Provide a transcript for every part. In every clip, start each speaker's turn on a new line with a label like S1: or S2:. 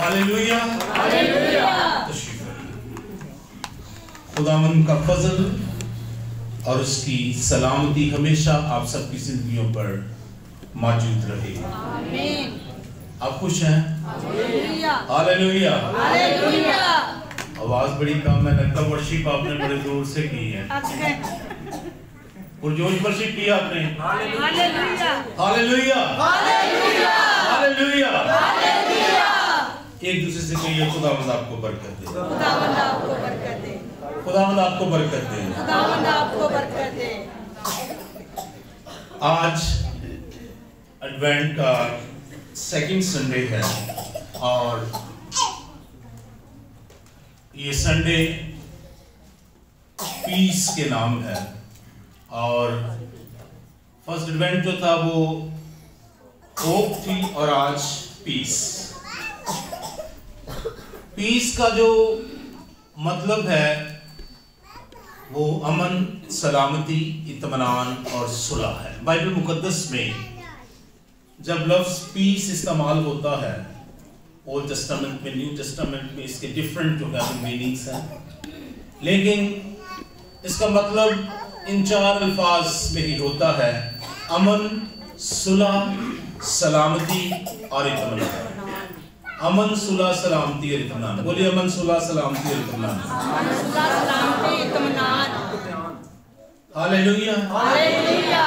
S1: Hallelujah, hallelujah. तशरीफ खुदावंद का फजल और उसकी सलामती हमेशा आप सबकी जिंदगियों पर मौजूद रहे। आमीन। आप खुश हैं? Hallelujah, hallelujah, hallelujah. आवाज बड़ी कम है, लगता वर्शिप आपने बड़े जोर से की है और जोश वर्शिप किया आपने। Hallelujah, hallelujah, hallelujah, hallelujah, hallelujah. एक दूसरे से कहिए खुदावंद आपको बरकत दे, खुदावंद आपको बरकत दे, खुदावंद आपको बरकत दे, खुदावंद आपको बरकत दे। आज एडवेंट का सेकंड संडे है और ये संडे पीस के नाम है और फर्स्ट एडवेंट जो था वो होप थी और आज पीस। पीस का जो मतलब है वो अमन, सलामती, इत्मीनान और सुलह है। बाइबल मुकद्दस में जब लफ्ज पीस इस्तेमाल होता है ओल्ड टेस्टामेंट में, न्यू टेस्टामेंट में इसके डिफरेंट जो है मीनिंग्स हैं, लेकिन इसका मतलब इन चार अल्फाज में ही होता है अमन, सुलह, सलामती और इत्मीनान। अमन, सुलह, सलामती और इत्मीनान। बोलिए अमन, सुलह, सलामती और इत्मीनान। अमन, सुलह, सलामती, इत्मीनान। Hallelujah, hallelujah.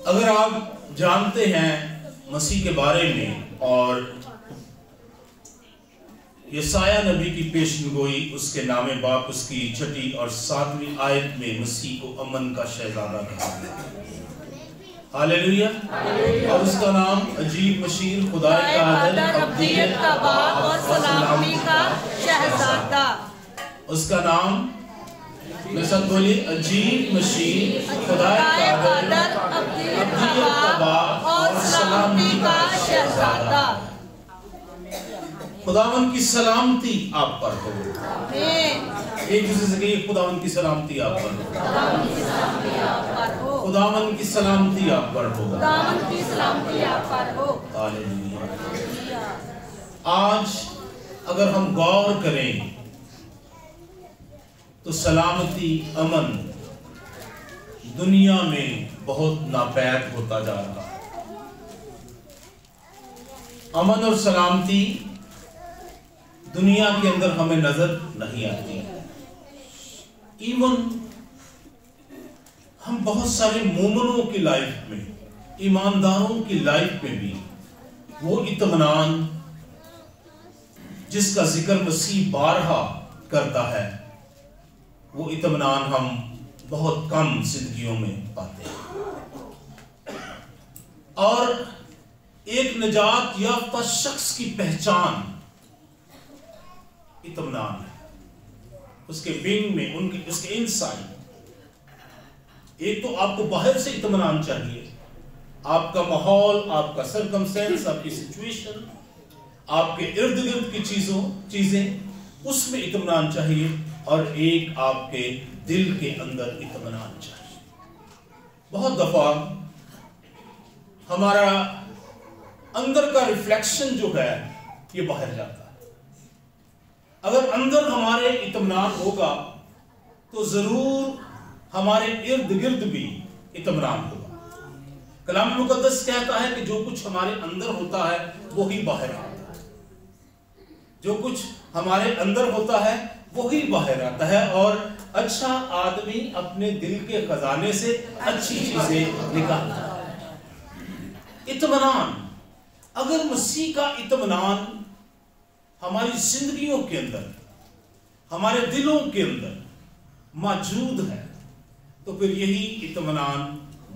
S1: अगर आप जानते हैं मसीह के बारे में और यशाया नबी की पेशनगोई उसके नामे बाप उसकी 6 और 7वीं आयत में मसीह को अमन का शहजादा कहा गया। हालेलुया। और उसका नाम अजीब, मशीर, खुदा का आदल, अब्दियत का बाप और सलामती का शहजादा। उसका नाम मैं सब बोली, अजीब, मशीर, खुदा का आदल, अब्दियत का बाप और सलामती का शहजादा। खुदावंद की सलामती आप पर हो। एक दूसरे से कहिए खुदावंद की सलामती आप पर हो, खुदावंद की सलामती आप पर हो, खुदावंद की सलामती आप पर हो, खुदावंद की सलामती आप पर हो। हालेलुया। आज अगर हम गौर करें तो सलामती, अमन दुनिया में बहुत नापैद होता जा रहा है। अमन और सलामती दुनिया के अंदर हमें नजर नहीं आती है। इवन हम बहुत सारे मोमिनों की लाइफ में, ईमानदारों की लाइफ में भी वो इत्मीनान जिसका जिक्र मसीह बारहा करता है, वो इत्मीनान हम बहुत कम जिंदगियों में पाते हैं। और एक निजात याफ्ता शख्स की पहचान इत्मीनान है। उसके विंग में, उसके इनसाइड एक तो आपको बाहर से इत्मीनान चाहिए, आपका माहौल, आपका सर्कमस्टेंस, आपकी सिचुएशन, आपके इर्द गिर्द की चीजें उसमें इत्मीनान चाहिए और एक आपके दिल के अंदर इत्मीनान चाहिए। बहुत दफा हमारा अंदर का रिफ्लेक्शन जो है ये बाहर जाता है। अगर अंदर हमारे इत्मीनान होगा तो जरूर हमारे इर्द गिर्द भी इत्मीनान होगा। कलाम मुकद्दस कहता है कि जो कुछ हमारे अंदर होता है वो ही बाहर आता है। जो कुछ हमारे अंदर होता है वो ही बाहर आता है और अच्छा आदमी अपने दिल के खजाने से अच्छी चीजें निकालता है। इत्मीनान, अगर मसीह का इत्मीनान हमारी जिंदगियों के अंदर, हमारे दिलों के अंदर मौजूद है तो फिर यही इत्मीनान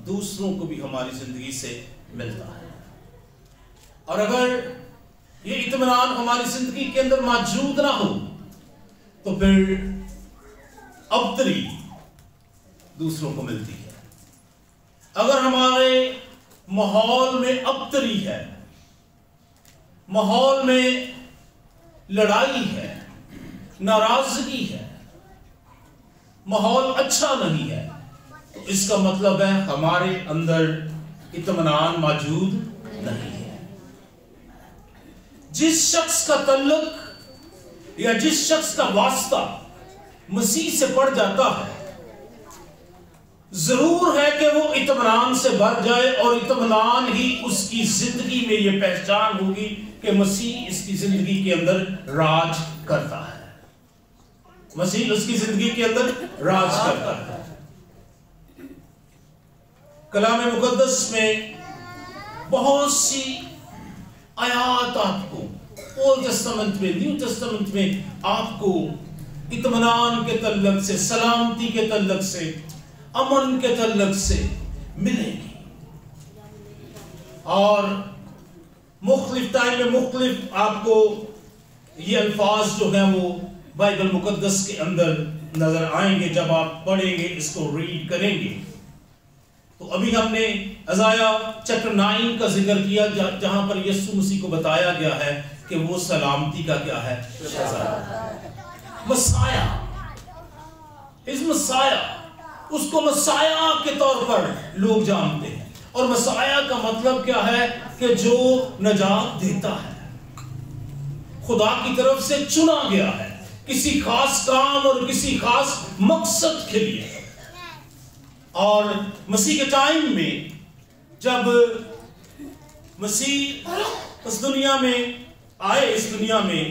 S1: दूसरों को भी हमारी जिंदगी से मिलता है। और अगर ये इत्मीनान हमारी जिंदगी के अंदर मौजूद ना हो तो फिर अबतरी दूसरों को मिलती है। अगर हमारे माहौल में अबतरी है, माहौल में लड़ाई है, नाराजगी है, माहौल अच्छा नहीं है, तो इसका मतलब है हमारे अंदर इत्मीनान मौजूद नहीं है। जिस शख्स का तल्लुक या जिस शख्स का वास्ता मसीह से पड़ जाता है, जरूर है कि वो इत्मीनान से भर जाए, और इत्मीनान ही उसकी जिंदगी में ये पहचान होगी कि मसीह इसकी जिंदगी के अंदर राज करता है। मसीह उसकी जिंदगी के अंदर राज करता है। कलाम मुकद्दस में बहुत सी आयात आपको ओल्ड टेस्टामेंट में, न्यू टेस्टामेंट में आपको इत्मीनान के तल्लुक से, सलामती के तल्लुक से, अमन के तल्लुक से मिलेगी। और मुख्तलिफ टाइम में मुख्तलिफ आपको ये अल्फाज जो हैं वो बाइबल मुकद्दस के अंदर नजर आएंगे जब आप पढ़ेंगे, इसको रीड करेंगे। तो अभी हमने अज़ाया चैप्टर 9 का जिक्र किया, जहां पर यीशु मसीह को बताया गया है कि वो सलामती का क्या है, मसाया, इस मसाया, उसको मसाया के तौर पर लोग जानते हैं। और मसाया का मतलब क्या है कि जो नजात देता है, खुदा की तरफ से चुना गया है किसी खास काम और किसी खास मकसद के लिए। और मसीह के टाइम में जब मसीह इस दुनिया में आए, इस दुनिया में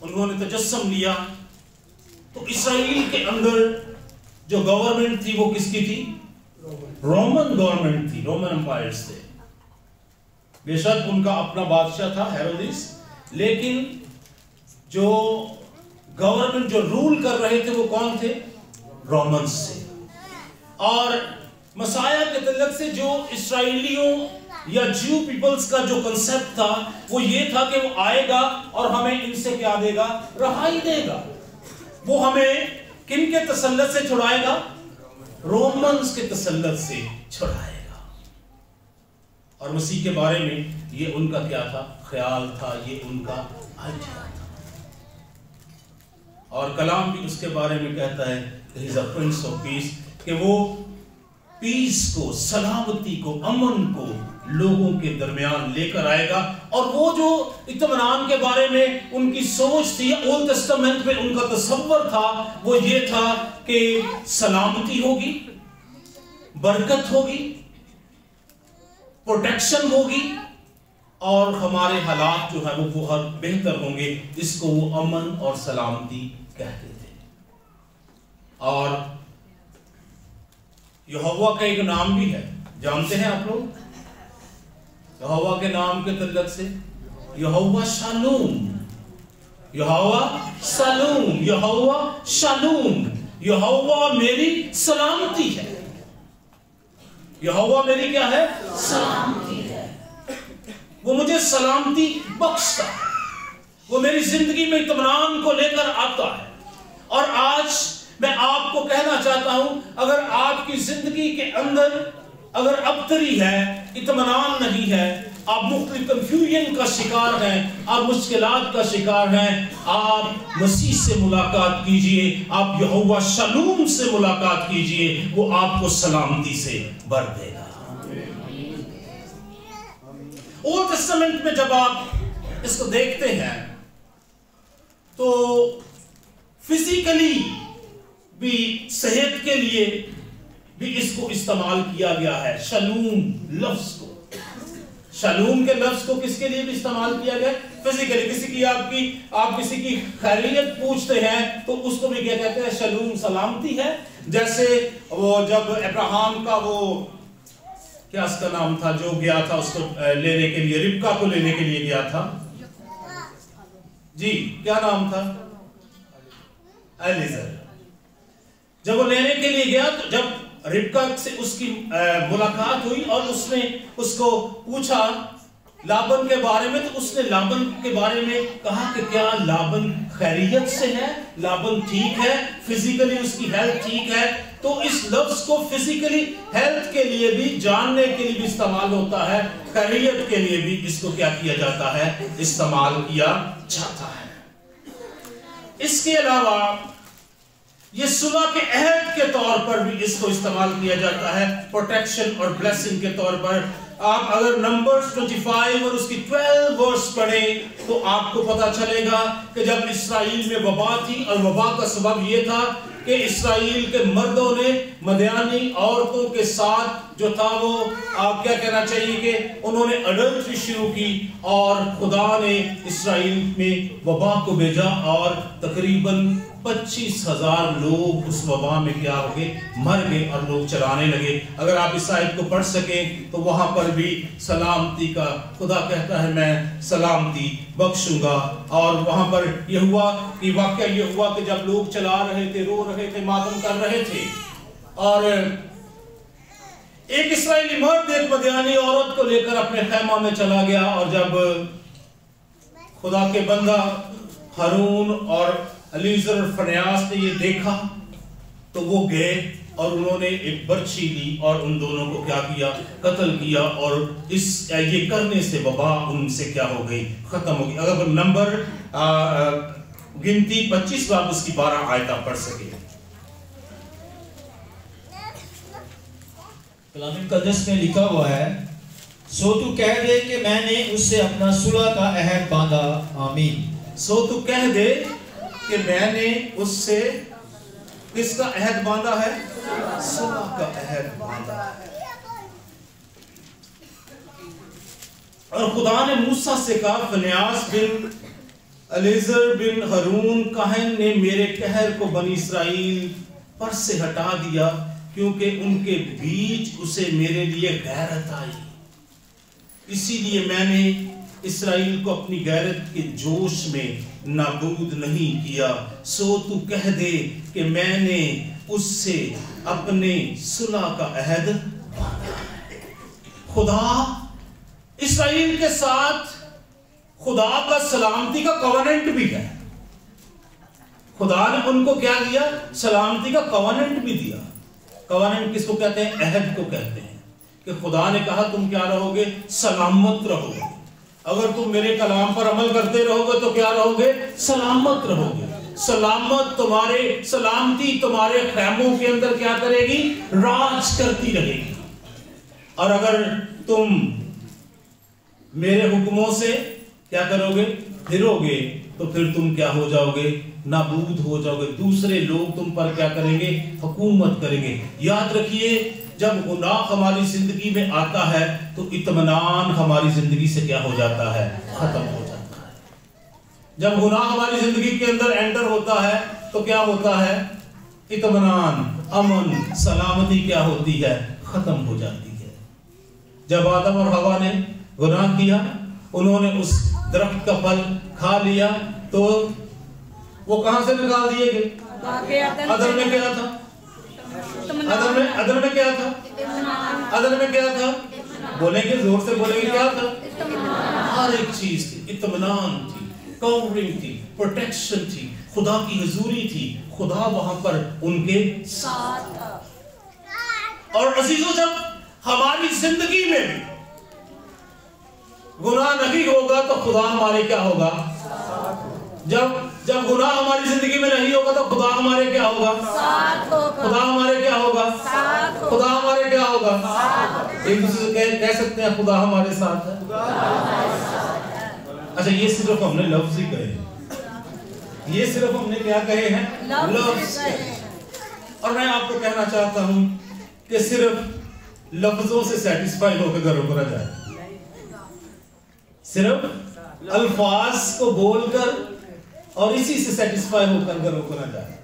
S1: उन्होंने तजस्सुम लिया, तो इसराइल के अंदर जो गवर्नमेंट थी वो किसकी थी? रोमन गवर्नमेंट थी, रोमन एम्पायर्स थे। बेशक उनका अपना बादशाह था हेरोदिस, लेकिन जो गवर्नमेंट, जो रूल कर रहे थे वो कौन थे? रोमन्स थे। और मसाया के तल्लुक से जो इसराइलियों या ज्यू पीपल्स का जो कंसेप्ट था वो ये था कि वो आएगा और हमें इनसे क्या देगा? रहाई देगा। वो हमें किन के तसल्लुत से छुड़ाएगा? रोमन्स के तसल्लुत से छुड़ाएगा। और मसीह के बारे में ये उनका क्या था? ख्याल था, ये उनका आइडिया था। और कलाम भी उसके बारे में कहता है he is a prince of peace, कि वो पीस को, सलामती को, अमन को लोगों के दरमियान लेकर आएगा। और वो जो इत्मीनान के बारे में उनकी सोच थी, ओल्ड टेस्टामेंट में उनका तसव्वुर था, वो ये था कि सलामती होगी, बरकत होगी, प्रोटेक्शन होगी, और हमारे हालात जो है वो बहुत बेहतर होंगे। इसको वो अमन और सलामती कहते थे। और यहोवा का एक नाम भी है, जानते हैं आप लोग? यहोवा के नाम के तल्लुक से यहोवा शालूम, यहोवा शालूम, यहोवा शालूम, यहोवा मेरी सलामती है। यहोवा मेरी क्या है? सलामती है। वो मुझे सलामती बख्शता है, वो मेरी जिंदगी में इत्मीनान को लेकर आता है। और आज मैं आपको कहना चाहता हूं, अगर आपकी जिंदगी के अंदर अगर अबतरी है, इत्मीनान नहीं है, आप मुख्तलिफ कंफ्यूजन का शिकार हैं, आप मुश्किलात का शिकार हैं, आप मसीह से मुलाकात कीजिए, आप यहोवा शालूम से मुलाकात कीजिए, वो आपको सलामती से भर देगा। ओल्ड टेस्टामेंट में जब आप इसको देखते हैं तो फिजिकली भी, सेहत के लिए भी इसको इस्तेमाल किया गया है, शालूम लफ्ज को। शालूम के लफ्ज को किसके लिए भी इस्तेमाल किया गया? फिजिकली। किसी की आप किसी की खैरियत पूछते हैं तो उसको भी क्या कहते हैं? शालूम, सलामती है। जैसे वो जब अब्राहम का वो क्या उसका नाम था जो गया था उसको लेने के लिए, रिबका को लेने के लिए गया था, जी क्या नाम था? एलिजर। जब वो लेने के लिए गया तो जब रिबका से उसकी मुलाकात हुई और उसने उसको पूछा लाबन के बारे में, तो उसने लाबन के बारे में कहा कि क्या लाबन खैरियत से है, लाबन ठीक है, फिजिकली उसकी हेल्थ ठीक है। तो इस लफ्ज को फिजिकली हेल्थ के लिए भी, जानने के लिए भी इस्तेमाल होता है, खैरियत के लिए भी इसको क्या किया जाता है? इस्तेमाल किया जाता है। इसके अलावा ये सुलह के अहद के तौर पर भी इसको इस्तेमाल किया जाता है, प्रोटेक्शन और ब्लेसिंग के तौर पर। آپ اگر نمبرز 25 اور اس کی 12 ورس پڑھیں تو آپ کو پتا چلے گا کہ جب اسرائیل میں وبا تھی، اور وبا کا سبب یہ تھا کہ اسرائیل کے مردوں نے مدیانی عورتوں کے ساتھ جو تھا وہ کیا کہنا چاہیے کہ انہوں نے اڈلٹری شروع کی، اور خدا نے اسرائیل میں وبا کو بھیجا اور تقریباً 25,000 لوگ اس وبا میں کیا ہو گئے، مر گئے، اور لوگ چلانے لگے۔ اگر آپ اس آیت کو پڑھ سکیں تو وہاں پر بھی سلامتی کا خدا کہتا ہے میں سلامتی بخشوں گا، اور وہاں پر یہ ہوا کہ واقعہ یہ ہوا کہ جب لوگ چلا رہے تھے، رو رہے تھے، ماتم کر رہے تھے، اور ایک اسرائیلی مرد ایک مدیانی عورت کو لے کر اپنے خیمہ میں چلا گیا، اور جب خدا کے بندہ ہارون اور الیعزر فنیاس نے یہ دیکھا تو وہ گئے اور انہوں نے ایک برچھی لی اور ان دونوں کو کیا کیا، قتل کیا، اور یہ کرنے سے وبا ان سے کیا ہو گئی، ختم ہو گئی۔ اگر نمبر گنتی 25 باب اس کی 12 آیتیں پڑھ سکے۔
S2: کلام مقدس میں لکھا ہوا ہے، سو تو کہہ دے کہ میں نے اس سے اپنا صلح کا عہد باندھا، آمین۔
S1: سو تو کہہ دے کہ میں نے اس سے کس کا عہد باندھا ہے؟ صلح کا عہد باندھا ہے۔ اور خدا نے موسیٰ سے کہا، فنیاس بن الیعزر بن ہارون کاہن نے میرے قہر کو بنی اسرائیل پر سے ہٹا دیا، کیونکہ ان کے بیچ اسے میرے لیے غیرت آئی، اسی لیے میں نے اسرائیل کو اپنی غیرت کے جوش میں نابود نہیں کیا۔ سو تو کہہ دے کہ میں نے اس سے اپنے صلح کا عہد باندھا ہے۔ خدا اسرائیل کے ساتھ خدا کا سلامتی کا کووننٹ بھی ہے۔ خدا نے ان کو کیا دیا؟ سلامتی کا کووننٹ بھی دیا۔ کووننٹ کس کو کہتے ہیں؟ عہد کو کہتے ہیں، کہ خدا نے کہا تم کیا رہو گے؟ سلامت رہو گے۔ اگر تم میرے کلام پر عمل کرتے رہو گے تو کیا رہو گے؟ سلامت رہو گے۔ سلامتی تمہارے خیموں کے اندر کیا کرے گی؟ راج کرتی رہے گی۔ اور اگر تم میرے حکموں سے کیا کرو گے؟ پھرو گے تو پھر تم کیا ہو جاؤ گے؟ نابود ہو جاؤ گے۔ دوسرے لوگ تم پر کیا کریں گے؟ حکومت کریں گے۔ یاد رکھیے، جب گناہ ہماری زندگی میں آتا ہے تو اطمینان ہماری زندگی سے کیا ہو جاتا ہے؟ ختم ہو جاتا ہے۔ جب گناہ ہماری زندگی کے اندر انٹر ہوتا ہے تو کیا ہوتا ہے؟ اطمینان، امن، سلامتی کیا ہوتی ہے؟ ختم ہو جاتی ہے۔ جب آدم اور حوا نے گناہ کیا، انہوں نے اس درخت کا پھل کھا لیا تو وہ کہاں سے نکال دیے گئے؟ عدن میں کیا تھا؟ عدن میں کیا تھا؟ عدن میں کیا تھا؟ بولیں گے، زور سے بولیں گے، کیا تھا؟ ہر ایک چیز تھی، اطمینان تھی، کورنگ تھی، پروٹیکشن تھی، خدا کی حضوری تھی، خدا وہاں پر ان کے ساتھ تھا۔ اور عزیزوں، جب ہماری زندگی میں بھی گناہ نہیں ہوگا تو خدا ہمارے کیا ہوگا؟ جب گناہ ہماری زندگی میں نہیں ہوگا تو خدا ہمارے کیا ہوگا؟ خدا ہمارے کیا ہوگا؟ خدا ہمارے کیا ہوگا؟ ایک دوسرے سے کہہ سکتے ہیں خدا ہمارے ساتھ ہے۔ اچھا، یہ صرف ہم نے لفظ ہی کہے ہیں، یہ صرف ہم نے کیا کہے ہیں؟ لفظ۔ اور میں آپ کو کہنا چاہتا ہوں کہ صرف لفظوں سے سیٹسفائی ہو کے گھروں کو نہ جائے، صرف الفاظ کو بول کر اور اسی سے سیٹسفائی ہو کر گھروں کو نہ جائے۔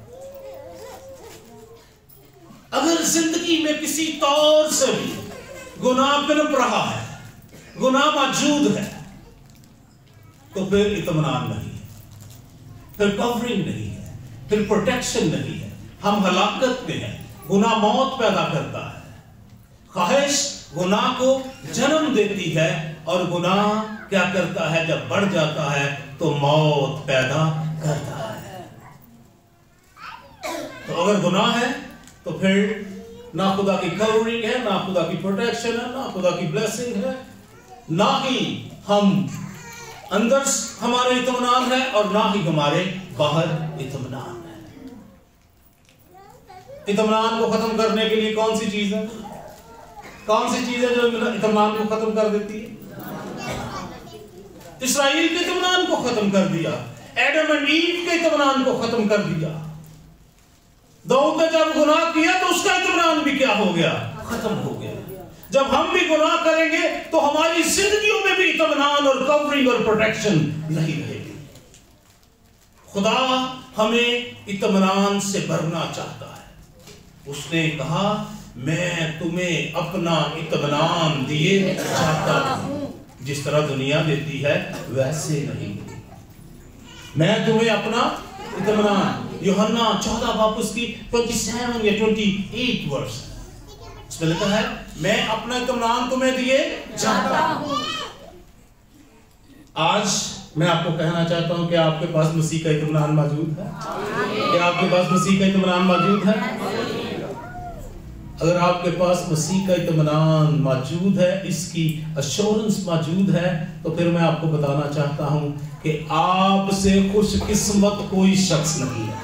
S1: اگر زندگی میں کسی طور سے بھی گناہ پنپ رہا ہے، گناہ موجود ہے، تو پھر اطمینان نہیں ہے، پھر کورنگ نہیں ہے، پھر پروٹیکشن نہیں ہے، ہم ہلاکت میں ہیں۔ گناہ موت پیدا کرتا ہے، خواہش گناہ کو جنم دیتی ہے، اور گناہ کیا کرتا ہے؟ جب بڑھ جاتا ہے تو موت پیدا کرتا ہے۔ تو اگر گناہ ہے تو پھر نہ خدا کی کورنگ ہے، نہ خدا کی پروٹیکشن ہے، نہ خدا کی بلیسنگ ہے، نہ ہی ہم اندر ہمارے اطمینان ہے اور نہ ہی ہمارے باہر اطمینان ہے۔ اطمینان کو ختم کرنے کے لیے کون سی چیز ہے؟ कौन सी चीज है जो इत्मीनान को खत्म कर देती है? इसराइल के इत्मीनान को खत्म कर दिया, एडम एंड ईव के इत्मीनान को खत्म कर दिया। दाऊद ने जब गुनाह किया तो उसका इत्मीनान भी क्या हो गया? खत्म हो गया। जब हम भी गुनाह करेंगे तो हमारी जिंदगियों में भी इत्मीनान और कवरिंग और प्रोटेक्शन नहीं रहेगी। खुदा हमें इत्मीनान से भरना चाहता है। उसने कहा मैं तुम्हें अपना इत्मीनान दिए चाहता हूं, जिस तरह दुनिया देती है वैसे नहीं, मैं तुम्हें अपना इत्मीनान। यूहन्ना 14 बाब उसकी 27 या 28 वर्ष इसमें लिखा है मैं अपना इत्मीनान तुम्हें दिए चाहता हूं। आज मैं आपको कहना चाहता हूं कि आपके पास मसीह का इत्मीनान मौजूद है? क्या आपके पास मसीह का इत्मीनान मौजूद है? अगर आपके पास मसीह का इत्मीनान मौजूद है, इसकी अश्योरेंस मौजूद है, तो फिर मैं आपको बताना चाहता हूं कि आपसे खुशकिस्मत कोई शख्स नहीं है।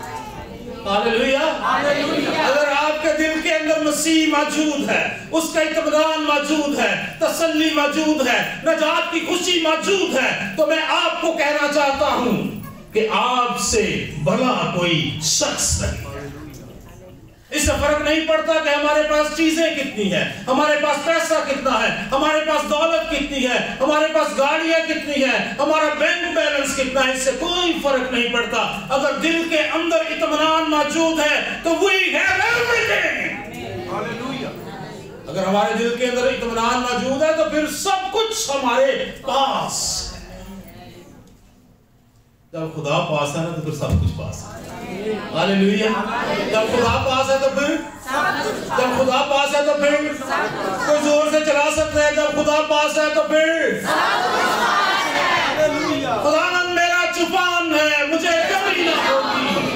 S1: हालेलुया। अगर आपके दिल के अंदर मसीह मौजूद है, उसका इत्मीनान मौजूद है, तसल्ली मौजूद है, नजात की खुशी मौजूद है, तो मैं आपको कहना चाहता हूं कि आपसे भला कोई शख्स नहीं। इससे फर्क नहीं पड़ता कि हमारे पास चीजें कितनी है, हमारे पास पैसा कितना है, हमारे पास दौलत कितनी है, हमारे पास गाड़ियां कितनी है, हमारा बैंक बैलेंस कितना है, इससे कोई फर्क नहीं पड़ता। अगर दिल के अंदर इत्मीनान मौजूद है तो we have everything। हालेलुया। अगर हमारे दिल के अंदर इत्मीनान मौजूद है तो फिर सब कुछ हमारे पास है। जब खुदा पास है ना तो फिर सब कुछ पास है। हालेलुया। जब खुदा पास है तो फिर जब खुदा पास है तो फिर कोई जोर से चला सकता है, जब खुदा पास है तो फिर खुदावंद मेरा चुपान है, मुझे कमी ना होगी।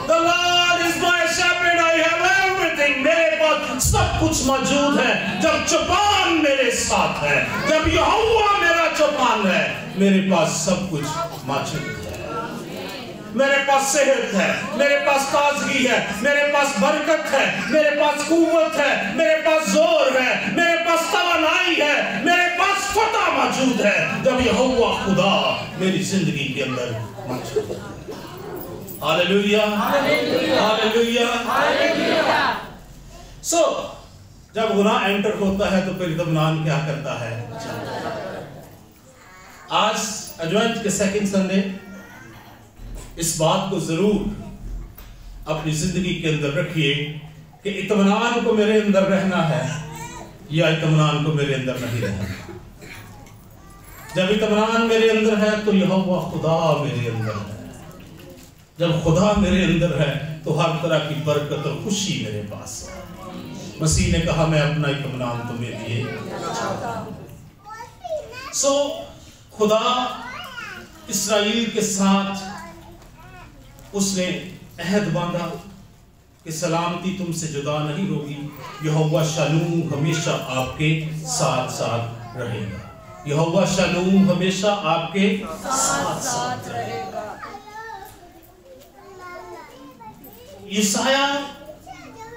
S1: The Lord is my shepherd, I have everything। मेरे पास सब कुछ मौजूद है जब चुपान मेरे साथ है, जब यहोवा मेरा चुपान है, मेरे पास सब कुछ मौजूद है। मेरे पास सेहत है, मेरे पास ताजगी है, मेरे पास बरकत है, मेरे पास कुव्वत है, मेरे पास जोर है, मेरे पास तवानाई है, मेरे पास फतह मौजूद है जब यहोवा खुदा मेरी जिंदगी के अंदर मौजूद है। हालेलुया। हालेलुया। हालेलुया। सो जब गुनाह एंटर होता है तो फिर इत्मीनान क्या करता है? आज एडवेंट के सेकंड संडे इस बात को जरूर अपनी जिंदगी के अंदर रखिए कि इत्मीनान को मेरे अंदर रहना है या इत्मीनान को मेरे अंदर नहीं रहना। जब इत्मीनान मेरे अंदर है तो यहोवा खुदा मेरे अंदर है। जब खुदा मेरे अंदर है तो हर तरह की बरकत और खुशी मेरे पास है। मसीह ने कहा मैं अपना इत्मीनान तुम्हें दिए। सो खुदा इस्राएल के साथ उसने अहद बांधा कि सलामती तुमसे जुदा नहीं होगी, यहोवा शालूम हमेशा आपके साथ साथ रहेगा। यहोवा शालूम हमेशा आपके साथ साथ रहेगा। यशाया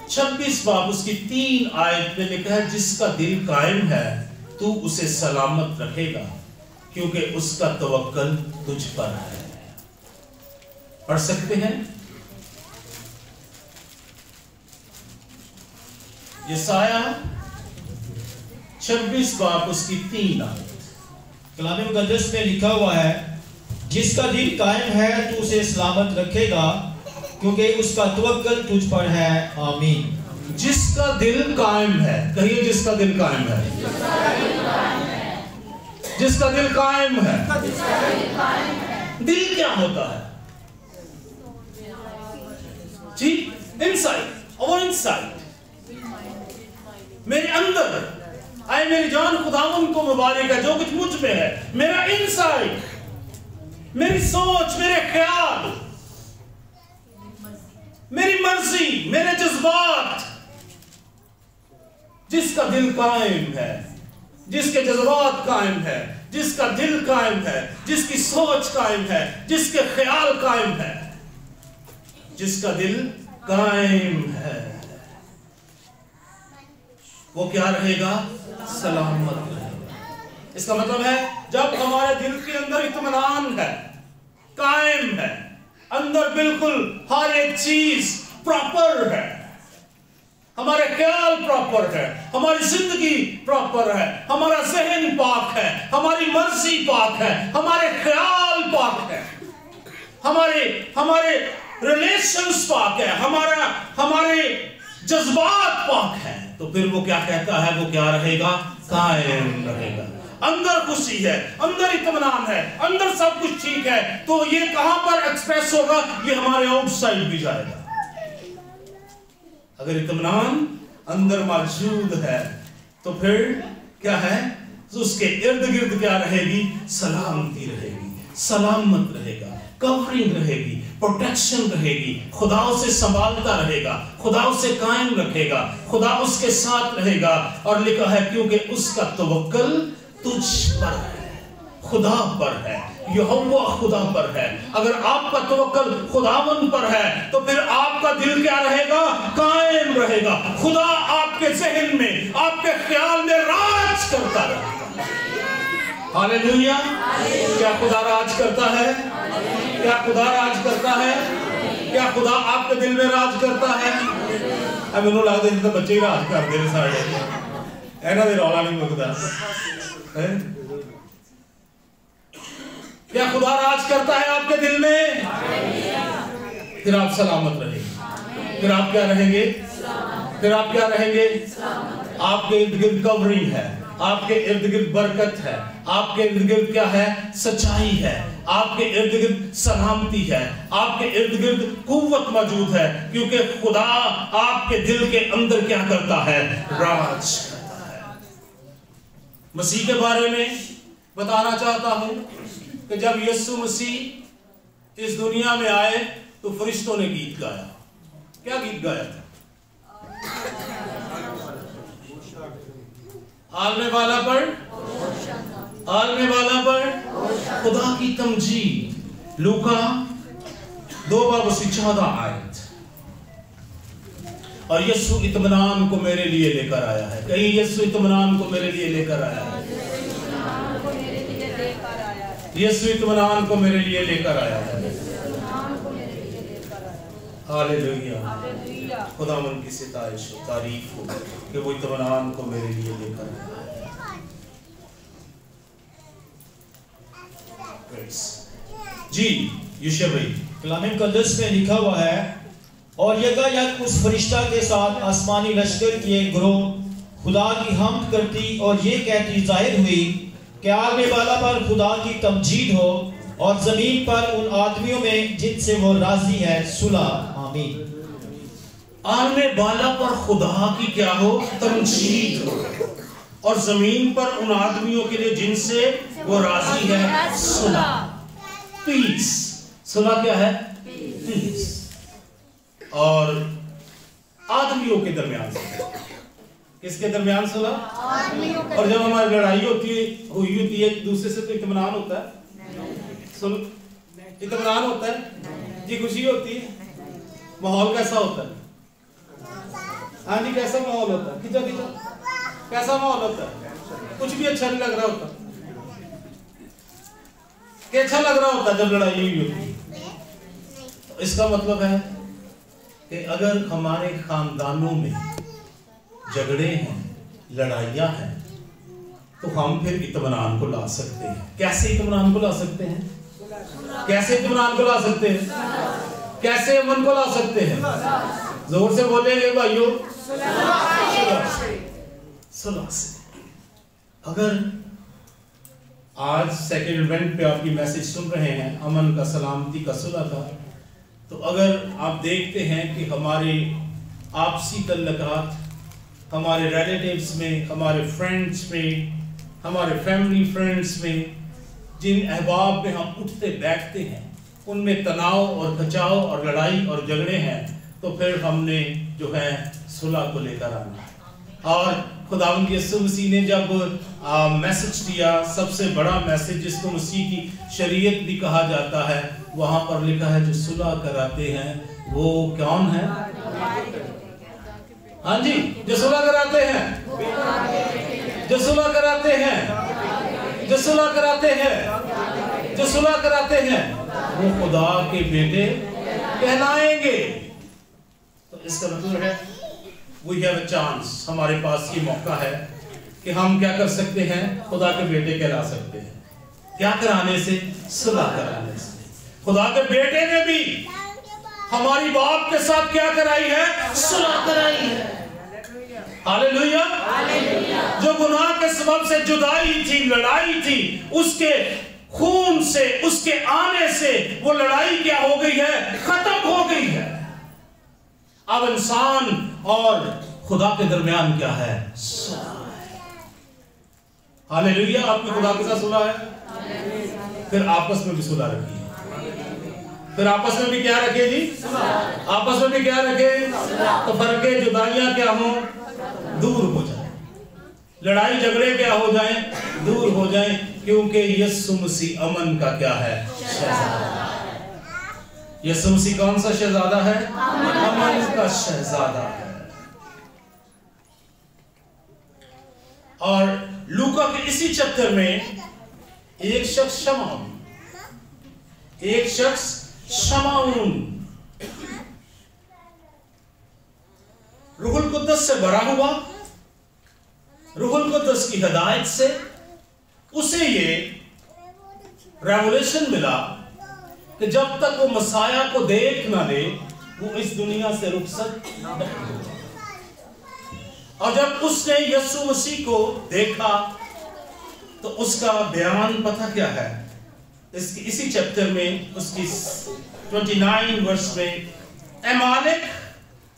S1: 26 बाब उसकी 3 आयत में लिखा है जिसका दिल कायम है तू उसे सलामत रखेगा क्योंकि उसका तवक्कल तुझ पर है। पढ़ सकते हैं यशाया 26 बाब उसकी 3 आयत।
S2: कलाम मुकद्दस में लिखा हुआ है जिसका दिल कायम है तू उसे सलामत रखेगा क्योंकि उसका तवक्कल तुझ पर है। आमीन।
S1: जिसका दिल कायम है, कहिए जिसका दिल कायम है। जिसका दिल कायम है। दिल क्या होता है जी? इनसाइड, और इनसाइड मेरे अंदर आए मेरी जान खुदावंद को मुबारक है जो कुछ मुझ में है। मेरा इनसाइड, मेरी सोच, मेरे ख्याल, मेरी मर्जी, मेरे जज्बात, जिसका दिल कायम है, जिसके जज्बात कायम है, जिसका दिल कायम है, जिसकी सोच कायम है, जिसके ख्याल कायम है, जिसका दिल कायम है वो क्या रहेगा? सलामत रहेगा। इसका मतलब है जब हमारे दिल के अंदर इत्मीनान है, कायम है, अंदर बिल्कुल हर एक चीज प्रॉपर है, हमारे ख्याल प्रॉपर है, हमारी जिंदगी प्रॉपर है, हमारा ज़हन पाक है, हमारी मर्जी पाक है, हमारे ख्याल पाक है, हमारे रिलेशंस पाक है, हमारे जज्बात पाक है, तो फिर वो क्या कहता है? वो क्या रहेगा? कायम रहेगा। अंदर खुशी है, अंदर इत्मीनान है, अंदर सब कुछ ठीक है, तो ये कहां पर एक्सप्रेस होगा? ये हमारे आउटसाइड भी जाएगा। अगर इत्मीनान अंदर मौजूद है तो फिर क्या है? तो उसके इर्द गिर्द क्या रहेगी? सलामती रहेगी, सलामत रहेगा, कवरिंग रहेगी, प्रोटेक्शन रहेगी, खुदा उसे संभालता रहेगा, खुदा उसे कायम रखेगा, खुदा उसके साथ रहेगा। और लिखा है क्योंकि उसका तवक्कुल तुझ पर है, खुदा पर है, यहोवा खुदा पर है। अगर आपका तवक्कुल खुदावन पर है तो फिर आपका दिल क्या रहेगा? कायम रहेगा। खुदा आपके ज़हन में, आपके ख्याल में राज करता रहेगा। हालेलुया। क्या खुदा राज करता है? क्या खुदा राज करता है? क्या खुदा आपके दिल में राज करता है? अब मैनू लगता है तो बच्चे ही राज करते हैं सारे, इन्हां दे रौला नहीं मुकदा। क्या खुदा राज करता है आपके दिल में? फिर आप सलामत रहेंगे। फिर आप क्या रहेंगे? फिर आप क्या रहेंगे? आपके इर्द गिर्द कवरिंग है, आपके इर्द गिर्द बरकत है, आपके इर्द गिर्द क्या है? सच्चाई है, आपके इर्द गिर्द सलामती है, आपके इर्द गिर्द कुव्वत मौजूद है, क्योंकि खुदा आपके दिल के अंदर क्या करता है? राज करता है। मसीह के बारे में बताना चाहता हूं कि जब यीशु मसीह इस दुनिया में आए तो फरिश्तों ने गीत गाया। क्या गीत गाया था? आलने वाला पर, आलने वाला पर खुदा की तमजीद। लूका 2:14 आयत। और यीशु इत्मीनान को मेरे लिए लेकर आया है। कहीं यीशु इत्मीनान को मेरे लिए लेकर आया है। यीशु इत्मीनान को मेरे लिए लेकर आया है। हालेलुया। खुदावंद की सिताइश हो, तारीफ हो कि वो इत्मीनान को मेरे लिए लेकर आया है। जी यूशा भाई,
S2: कलाम मुक़द्दस में लिखा हुआ है, और यकायक उस फरिश्ता के साथ आसमानी लश्कर की एक ग्रोह खुदा की हम्द करती और ये कहती जाहिर हुई कि आलने वाला पर खुदा की तमजीद हो और जमीन पर उन आदमियों में जिनसे वो राजी है सुलह। आमीन।
S1: आलने वाला पर खुदा की क्या हो? तमजीद हो, और जमीन पर उन आदमियों के लिए जिनसे वो राजी है सुलह। पीस। सुलह क्या है? पीस। और आदमियों के दरमियान किसके दरमियान सुलह? और जब हमारी लड़ाई हुई होती है एक दूसरे से तो इत्मीनान होता है, इत्मीनान होता है जी, खुशी होती है। माहौल कैसा होता है? हाँ जी, कैसा माहौल होता है? खिंचा खिंचा कैसा माहौल होता है? कुछ भी अच्छा नहीं लग रहा होता, क्या अच्छा लग रहा होता जब लड़ाई हुई होती है। तो इसका मतलब है कि अगर हमारे खानदानों में झगड़े हैं, लड़ाइयाँ हैं, तो हम फिर इत्मीनान को ला सकते हैं। कैसे इत्मीनान को ला सकते हैं? कैसे इत्मीनान को ला सकते हैं? कैसे अमन को ला सकते हैं? जोर से बोलेंगे भाइयों, सुलह से। अगर आज सेकंड इवेंट पे आपकी मैसेज सुन रहे हैं, अमन का, सलामती का, सुलह का, तो अगर आप देखते हैं कि हमारे आपसी तल्लकात, हमारे रिलेटिव्स में, हमारे फ्रेंड्स में, हमारे फैमिली फ्रेंड्स में, जिन अहबाब में हम उठते बैठते हैं, उनमें तनाव और खचाव और लड़ाई और झगड़े हैं, तो फिर हमने जो है सुलह को लेकर आना है। और खुदावंद यीशु मसीह ने जब मैसेज दिया, सबसे बड़ा मैसेज जिसको मसीह की शरीयत भी कहा जाता है, वहाँ पर लिखा है जो सुलह कराते हैं वो कौन है? हाँ जी, जो सुलह कराते हैं, जो सुलह कराते हैं, जो सुलह कराते हैं, जो सुलह कराते हैं, वो खुदा के बेटे कहलाएंगे। तो इसका मतलब है we have a chance, हमारे पास ये मौका है कि हम क्या कर सकते हैं, खुदा के बेटे कहला सकते हैं। क्या कराने से? सुलह कराने से। खुदा के बेटे ने भी हमारी बाप के साथ क्या कराई है? सुलह कराई है। हालेलुया। जो गुनाह के सबब से जुदाई थी, लड़ाई थी, उसके खून से, उसके आने से वो लड़ाई क्या हो गई है? खत्म हो गई है। अब इंसान और खुदा के दरमियान क्या है? हालेलुया। आपकी खुदा के साथ सुलह है, फिर आपस में भी सुलह रखिए। फिर आपस में भी क्या रखे जी? आपस में भी क्या रखे? तो फर्के जुदाइयां क्या हो? दूर हो जाए, लड़ाई झगड़े क्या हो जाए? दूर हो जाए, क्योंकि यीशु मसीह अमन का क्या है? शहजादा। यीशु मसीह कौन सा शहजादा है? अमन का शहजादा है। और लूका के इसी चैप्टर में एक शख्स शमाउन, एक शख्स शमाउन रूहुल कुद्दस से भरा हुआ, रूहुल कुद्दस की हिदायत से उसे ये रेवलेशन मिला कि जब तक वो मसाया को देख ना ले, वो इस दुनिया से रुखसत नहीं होगा। और जब उसने यीशु मसीह को देखा तो उसका बयान पता क्या है? इसी चैप्टर में उसकी 29 वर्ष में, ए मालिक,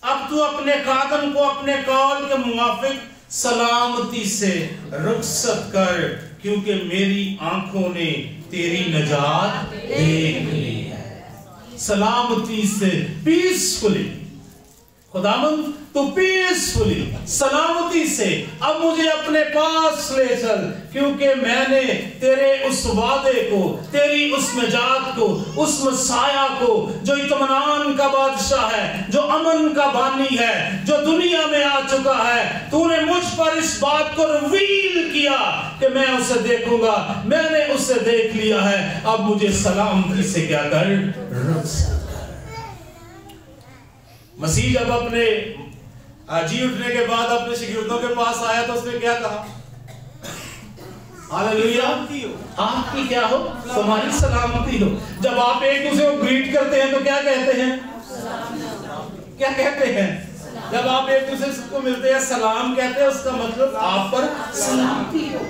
S1: अब तू अपने कादम को अपने कौल के मुवाफिक सलामती से रुखसत कर, क्योंकि मेरी आंखों ने तेरी नजात देख ली है। सलामती से, पीसफुली, खुदावंद तो पीसफुली, सलामती से अब मुझे अपने पास ले चल, क्योंकि मैंने तेरे उस वादे को, तेरी उस नजात को, उस मसाया को, जो इत्मीनान का बादशाह है, जो अमन का बानी है, जो दुनिया में आ चुका है, तूने मुझ पर इस बात को रिवील किया कि मैं उसे देखूंगा। मैंने उसे देख लिया है, अब मुझे सलामती से क्या कर? रुखसत। मसीह जब अपने जी उठने के बाद अपने शागिर्दों के पास आया तो उसने क्या कहा? हालेलुया, आपकी क्या हो? तुम्हारी सलामती हो। जब आप एक दूसरे को ग्रीट करते हैं तो क्या कहते हैं? क्या कहते हैं? जब आप एक दूसरे को मिलते हैं, सलाम कहते हैं, उसका मतलब आप पर सलामती हो।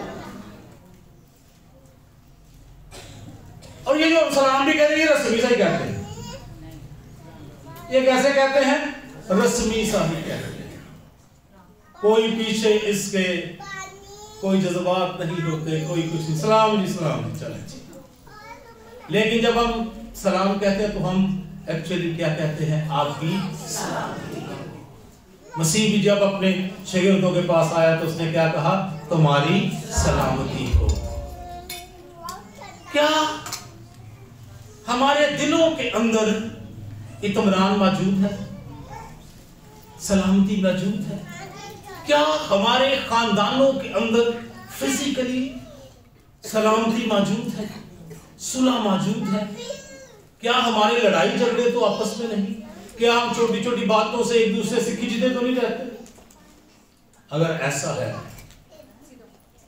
S1: और ये जो सलाम भी कहते हैं, ये रस्मी सा ही कहते हैं। ये कैसे कहते हैं? रस्मी सा ही कहते हैं। कोई पीछे इसके कोई जज्बात नहीं होते, कोई कुछ नहीं, सलाम जी सलाम जी, चले जी। लेकिन जब हम सलाम कहते हैं तो हम एक्चुअली क्या कहते हैं? आपकी सलामती। मसीह भी जब अपने शागिर्दों के पास आया तो उसने क्या कहा? तुम्हारी सलामती हो। क्या हमारे दिलों के अंदर इत्मीनान मौजूद है? सलामती मौजूद है? क्या हमारे खानदानों के अंदर फिजिकली सलामती मौजूद है? सुलह मौजूद है? क्या हमारी लड़ाई झगड़े तो आपस में नहीं? क्या हम छोटी छोटी बातों से एक दूसरे से खिंचते तो नहीं रहते? अगर ऐसा है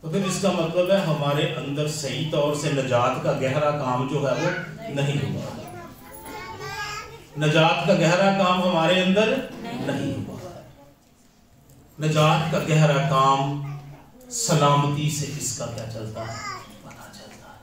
S1: तो फिर इसका मतलब है हमारे अंदर सही तौर से नजात का गहरा काम जो है वो नहीं हुआ। नजात का गहरा काम हमारे अंदर नहीं हुआ। नजात का गहरा काम सलामती से इसका क्या चलता है? पता चलता है।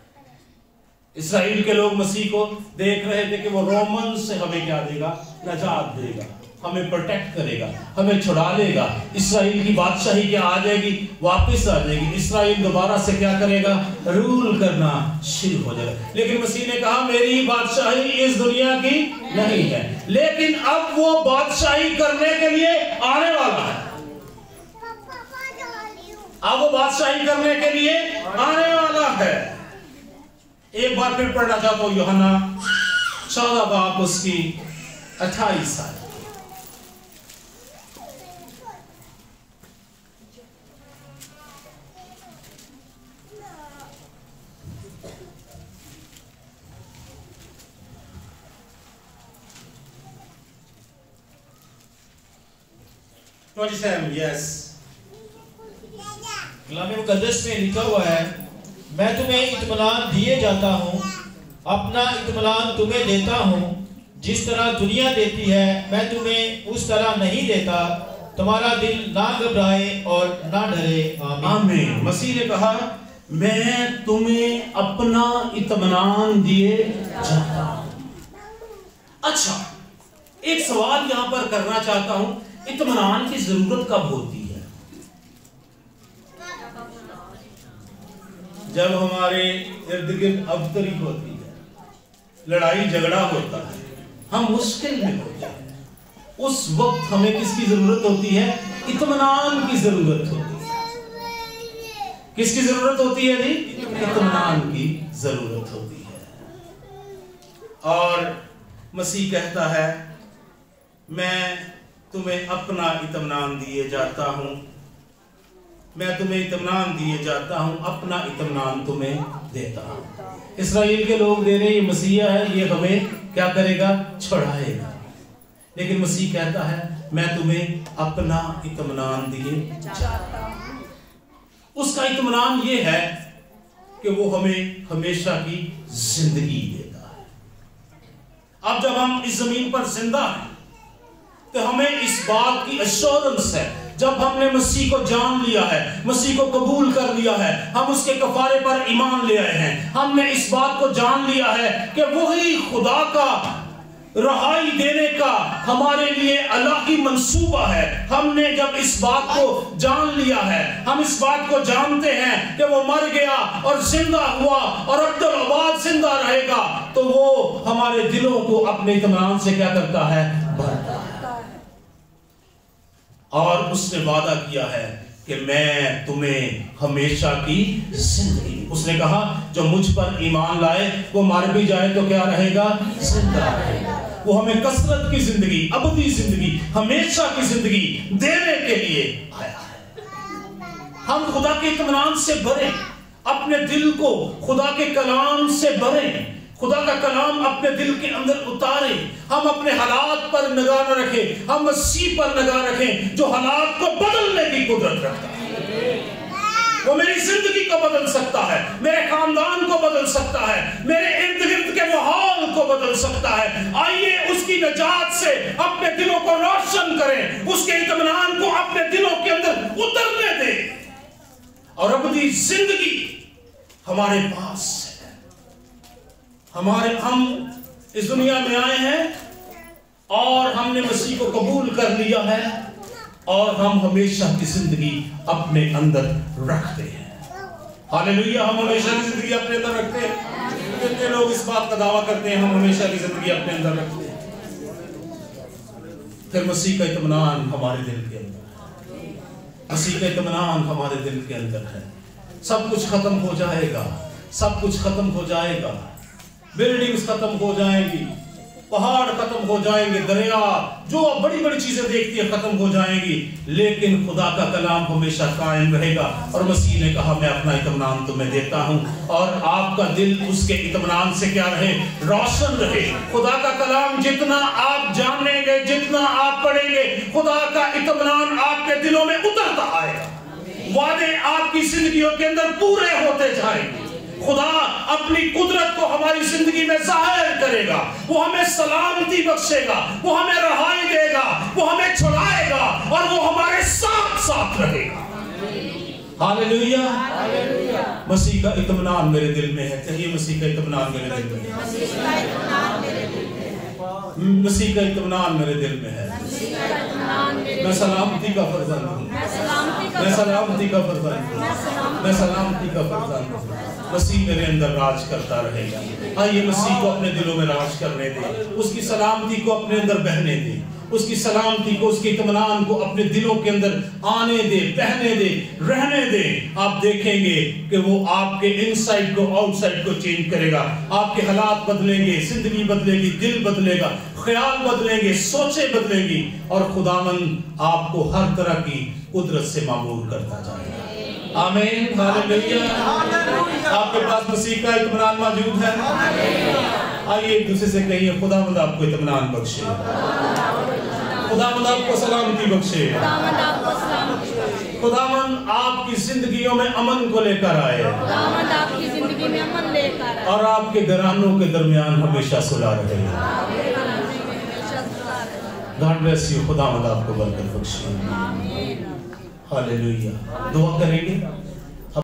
S1: इस्राएल के लोग मसीह को देख रहे थे कि वो रोमन से हमें क्या देगा? नजात देगा, हमें प्रोटेक्ट करेगा, हमें छुड़ा लेगा। इस्राएल की बादशाही क्या आ जाएगी? वापस आ जाएगी। इस्राएल दोबारा से क्या करेगा? रूल करना शुरू हो जाएगा। लेकिन मसीह ने कहा मेरी बादशाही इस दुनिया की नहीं है, लेकिन अब वो बादशाही करने के लिए आने वाला है। अब वो बादशाही करने के लिए आने वाला है। एक बार फिर पढ़ना चाहता हूं यूहन्ना 14 बाब उसकी 28 आयत। 27, yes.
S2: कलाम मुकद्दस में लिखा हुआ है, मैं तुम्हें इत्मीनान दिए जाता हूँ, अपना इत्मीनान तुम्हें देता हूँ, जिस तरह दुनिया देती है मैं तुम्हें उस तरह नहीं देता, तुम्हारा दिल ना घबराए और ना डरे।
S1: आमीन। मसीह ने कहा मैं तुम्हें अपना इत्मीनान दिए जाता हूँ। अच्छा, एक सवाल यहां पर करना चाहता हूं, इत्मीनान की जरूरत कब होती है? जब हमारे इर्द गिर्द अबतरी होती है, लड़ाई झगड़ा होता है, हम मुश्किल में होते हैं, उस वक्त हमें किसकी जरूरत होती है? इत्मीनान की जरूरत होती है। किसकी जरूरत होती है जी? इत्मीनान की जरूरत होती है। और मसीह कहता है मैं तुम्हें अपना इत्मीनान दिए जाता हूं, मैं तुम्हें इत्मीनान दिए जाता हूं, अपना इत्मीनान तुम्हें देता हूं। इस्राएल के लोग दे रहे ये मसीहा है, ये हमें क्या करेगा? छुड़ाएगा। लेकिन मसीह कहता है मैं तुम्हें अपना इत्मीनान दिए जाता हूं। उसका इत्मीनान ये है कि वो हमें हमेशा की जिंदगी देता है। अब जब हम इस जमीन पर जिंदा हैं तो हमें इस बात की एश्योरेंस है, जब हमने मसीह को जान लिया है, मसीह को कबूल कर लिया है, हम उसके कफारे पर ईमान ले आए हैं, हमने इस बात को जान लिया है कि वही खुदा का रहाई देने का हमारे लिए अलग ही मंसूबा है। हमने जब इस बात को जान लिया है, हम इस बात को जानते हैं कि वो मर गया और जिंदा हुआ और अब्दुल आबाद जिंदा रहेगा, तो वो हमारे दिलों को अपने इत्मीनान से क्या करता है? भरता है। और उसने वादा किया है कि मैं तुम्हें हमेशा की जिंदगी, उसने कहा जो मुझ पर ईमान लाए वो मर भी जाए तो क्या रहेगा? जिंदा रहेगा। वो हमें कसरत की जिंदगी, अबदी जिंदगी, हमेशा की जिंदगी देने के लिए आया है। हम खुदा के इत्मीनान से भरें, अपने दिल को खुदा के कलाम से भरें, खुदा का कलाम अपने दिल के अंदर उतारें। हम अपने हालात पर निगाह न रखें, हम मसीह पर निगाह रखें जो हालात को बदलने की कुदरत रखता है। वो मेरी जिंदगी को बदल सकता है, मेरे खानदान को बदल सकता है, मेरे इर्द गिर्द के माहौल को बदल सकता है। आइए उसकी नजात से अपने दिलों को रोशन करें, उसके इत्मीनान को अपने दिलों के अंदर उतरने दें और अबदी जिंदगी हमारे पास है। हम इस दुनिया में आए हैं और हमने मसीह को कबूल कर लिया है और हम हमेशा की जिंदगी अपने अंदर रखते हैं। हालेलुया, हम हमेशा की जिंदगी अपने अंदर रखते हैं। कितने लोग इस बात का दावा करते हैं हम हमेशा की जिंदगी अपने अंदर रखते हैं? फिर मसीह का इत्मीनान हमारे दिल के अंदर है, मसीह का इत्मीनान हमारे दिल के अंदर है। सब कुछ खत्म हो जाएगा, सब कुछ खत्म हो जाएगा, बिल्डिंग्स खत्म हो जाएंगी, पहाड़ खत्म हो जाएंगे, दरिया जो बड़ी बड़ी चीजें देखती है खत्म हो जाएंगी, लेकिन खुदा का कलाम हमेशा कायम रहेगा। और मसीह ने कहा मैं अपना इत्मीनान तुम्हें देता हूं और आपका दिल उसके इत्मीनान से क्या रहे? रोशन रहे। खुदा का कलाम जितना आप जानेंगे, जितना आप पढ़ेंगे, खुदा का इत्मीनान आपके दिलों में उतरता आएगा। वादे आपकी जिंदगियों के अंदर पूरे होते जाएंगे। खुदा अपनी कुदरत को हमारी जिंदगी में जाहिर करेगा, वो हमें सलामती बख्शेगा, वो हमें रहाई देगा, वो हमें छुड़ाएगा और वो हमारे साथ साथ रहेगा। हालेलुया, मसीह का इत्मीनान मेरे दिल में है। कहिए मसीह का इत्मीनान मेरे दिल में है, मसीह का इत्मीनान मेरे दिल में है। मैं सलामती का फरजांद हूँ, मैं सलामती का फरजांद हूँ, मैं सलामती का फरजांद हूँ। मसीह मेरे अंदर राज करता रहेगा। आइए मसीह को अपने दिलों में राज करने दें, उसकी सलामती को अपने अंदर बहने दें, उसकी सलामती को, उसके इत्मीनान को अपने दिलों के अंदर आने दे, बहने दे, रहने दे। आप देखेंगे कि वो आपके इनसाइड को आउटसाइड को चेंज करेगा। आपके हालात बदलेंगे, जिंदगी बदलेगी, दिल बदलेगा, ख्याल बदलेंगे, सोचें बदलेंगी और खुदावंद आपको हर तरह की कुदरत से मामूर करता जाएगा। आमीन, हालेलुया। आपके पास मसीह का इत्मीनान मौजूद है। आइए एक दूसरे से कहिए खुदावंद आपको इत्मीनान बख्शे, खुदावंद आपको सलामती बख्शे,
S3: खुदावंद आपको सलामती बख्शे,
S1: खुदावंद आपकी जिंदगियों में अमन को लेकर आए
S3: खुदावंद आपकी जिंदगी में अमन लेकर आए
S1: और आपके घरानों के दरमियान हमेशा सुलह रहे।
S3: आपके घराने में हमेशा सुलह रहे।
S1: गॉड ब्लेस यू, खुदावंद आपको बरकत बख्शे।
S3: आमीन।
S1: हालेलुया। दुआ करेंगे।